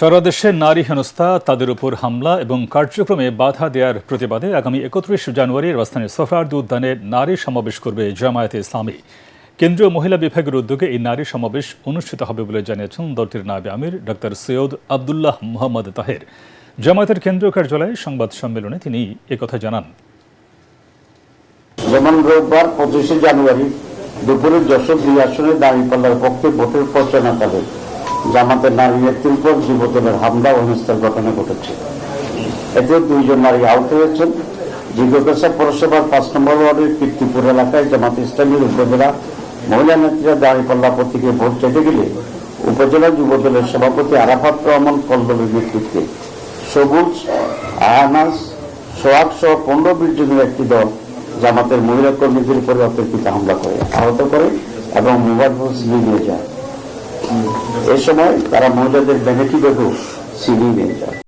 সারা দেশে নারী হেনস্থা, তাদের উপর হামলা এবং কার্যক্রমে বাধা দেওয়ার প্রতিবাদে আগামী ৩১ জানুয়ারি রাজধানীর সোহরাওয়ার্দী উদ্যানে নারী সমাবেশ করবে জামায়াতে ইসলামী। কেন্দ্রীয় মহিলা বিভাগের উদ্যোগে এই নারী সমাবেশ অনুষ্ঠিত হবে বলে জানিয়েছেন দলটির নায়েবে আমির ডক্টর সৈয়দ আবদুল্লাহ মোহাম্মদ তাহের। জামায়াতের কেন্দ্রীয় কার্যালয়ে সংবাদ সম্মেলনে তিনি একথা জানান। যেমন রোববার ২৫ জানুয়ারি দুপুরে যশোর ২ আসনে দাঁড়িপাল্লার পক্ষে ভোটের প্রচারণাকালে জামাতের নারী নেত্রীর উপর যুবদলের হামলা ও হেনস্থার ঘটনা ঘটেছে। এতে ২ জন নারী আহত হয়েছেন। জিজ্ঞাসা পৌরসভার ৫ নম্বর ওয়ার্ডের কীর্তিপুর এলাকায় জামাত ইসলামীর উপজেলা মহিলা নেত্রীরা দাঁড়িপাল্লা প্রতীকে ভোট চাইতে গেলে উপজেলা যুবদলের সভাপতি আরাফাত রহমান কল্লোলের নেতৃত্বে সবুজ, আয়ানাস, সোহাগ সহ ১৫-২০ জনের একটি দল জামাতের মহিলা কর্মীদের উপরে অতর্কিত হামলা করে, আহত করে এবং মোবাইল ফোন নিয়ে যায়। এ সময় তারা মহিলাদের ব্যাগেটি বেঁধে ছিনিয়ে নিয়ে যায়।